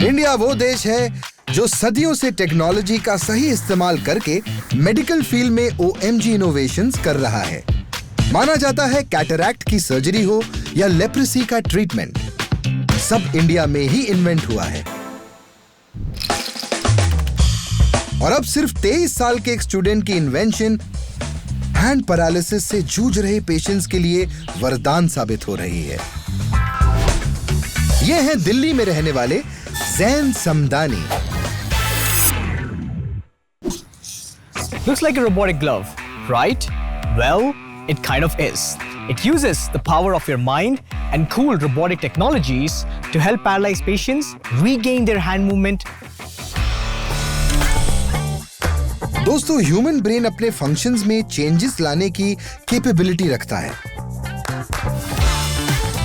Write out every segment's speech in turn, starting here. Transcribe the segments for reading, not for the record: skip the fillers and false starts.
India वो देश है जो सदियों से टेक्नोलॉजी का सही इस्तेमाल करके मेडिकल फील्ड में ओएमजी इनोवेशंस कर रहा है। माना जाता है कैटरैक्ट की सर्जरी हो या लेप्रेसी का ट्रीटमेंट, सब इंडिया में ही इन्वेंट हुआ है। और अब सिर्फ 23 साल के एक स्टूडेंट की इन्वेंशन हैंड पैरालिसिस से जूझ रहे पेशेंट्स के लिए वरदान साबित हो रही है। ये हैं दिल्ली में रहने वाले Jain Samdani. Looks like a robotic glove, right? Well, it kind of is. It uses the power of your mind and cool robotic technologies to help paralyzed patients regain their hand movement. दोस्तों, ह्यूमन ब्रेन अपने functions में changes लाने की capability रखता है।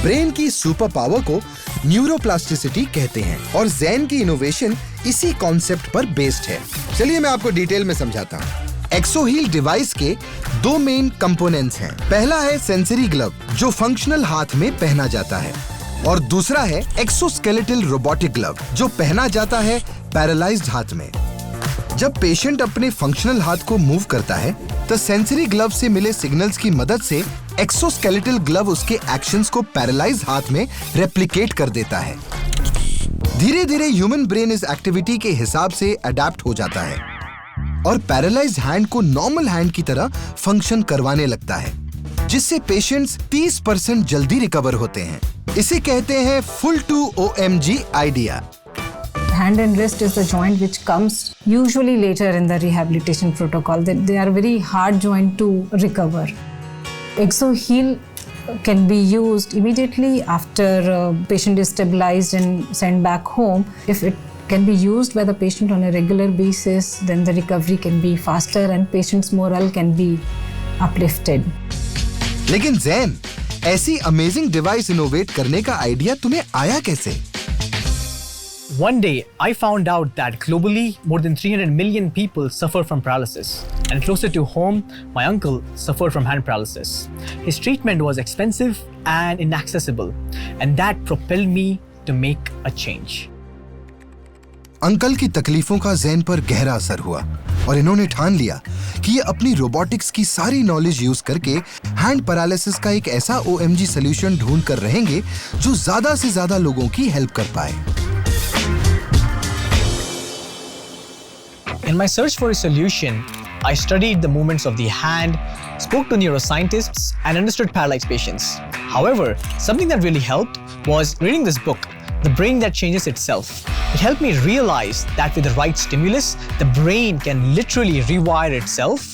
Brain की super power को neuroplasticity कहते हैं और जैन की इनोवेशन इसी कॉन्सेप्ट पर बेस्ड है। चलिए मैं आपको डिटेल में समझाता हूँ। एक्सोहील डिवाइस के दो मेन कंपोनेंट्स हैं। पहला है सेंसरी ग्लव जो फंक्शनल हाथ में पहना जाता है और दूसरा है एक्सोस्केलेटल रोबोटिक ग्लव जो पहना जाता है पैरालाइज्ड हाथ में। जब पेशेंट अपने फंक्शनल हाथ को मूव करता है तो सेंसरी ग्लव से मिले सिग्नल्स की मदद से एक्सोस्केलेटल ग्लव उसके एक्शंस को पैरालाइज्ड हाथ में रेप्लिकेट कर देता है। धीरे धीरे ह्यूमन ब्रेन इस एक्टिविटी के हिसाब से अडेप्ट हो जाता है और पैरालाइज्ड हैंड को नॉर्मल हैंड की तरह फंक्शन करवाने लगता है, जिससे पेशेंट्स 30% जल्दी रिकवर होते हैं। इसे कहते हैं full to OMG idea. Hand and wrist is the joint which comes usually later in the rehabilitation protocol. They are very hard joint to recover. ExoHeal can be used immediately after a patient is stabilized and sent back home. If it can be used by the patient on a regular basis, then the recovery can be faster and patient's morale can be uplifted. लेकिन जैन, ऐसी amazing device innovate करने का idea तुम्हें आया कैसे? One day, I found out that globally, more than 300 million people suffer from paralysis. And closer to home, my uncle suffered from hand paralysis. His treatment was expensive and inaccessible, and that propelled me to make a change. Uncle की तकलीफों का जैन पर गहरा असर हुआ और इन्होंने ठान लिया कि ये अपनी रोबोटिक्स की सारी नॉलेज यूज करके हैंड पैरालिसिस का एक ऐसा ओएमजी सॉल्यूशन ढूंढ कर रहेंगे जो ज्यादा से ज्यादा लोगों की हेल्प कर पाए। In my search for a solution, I studied the movements of the hand, spoke to neuroscientists, and understood paralyzed patients. However, something that really helped was reading this book, The Brain That Changes Itself. It helped me realize that with the right stimulus, the brain can literally rewire itself,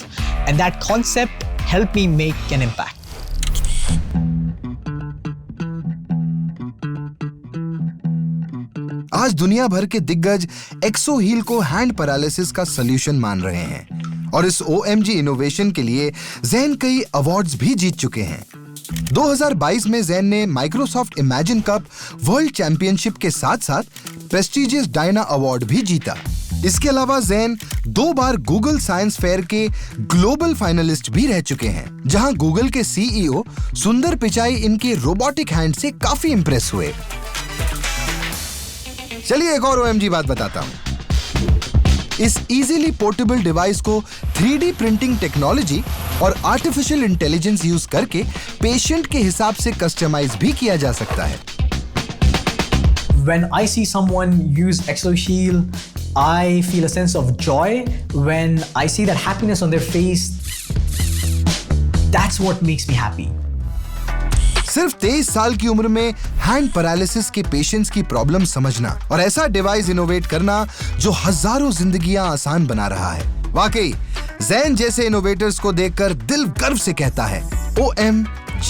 and that concept helped me make an impact. आज दुनिया भर के दिग्गज एक्सोहील को hand paralysis का solution मान रहे हैं और इस ओएमजी इनोवेशन के लिए जैन कई अवार्ड्स भी जीत चुके हैं। 2022 में जैन ने Microsoft imagine cup world championship के साथ-साथ प्रेस्टिजियस डायना अवार्ड भी जीता। इसके अलावा जैन 2 बार गूगल साइंस फेयर के ग्लोबल फाइनलिस्ट भी रह चुके हैं, जहां गूगल के सीईओ सुंदर पिचाई इनके रोबोटिक हैंड से काफी इंप्रेस हुए। चलिए एक और ओएमजी बात बताता हूं। इस इजीली पोर्टेबल डिवाइस को 3D प्रिंटिंग टेक्नोलॉजी और आर्टिफिशियल इंटेलिजेंस यूज करके पेशेंट के हिसाब से कस्टमाइज भी किया जा सकता है। When I see someone use ExoHeal, I feel a sense of joy. When I see that happiness on their face, that's what makes me happy. सिर्फ 23 साल की उम्र में हैंड पैरालिसिस के पेशेंट्स की प्रॉब्लम समझना और ऐसा डिवाइस इनोवेट करना जो हजारों जिंदगियां आसान बना रहा है। वाकई जैन जैसे इनोवेटर्स को देखकर दिल गर्व से कहता है OMG।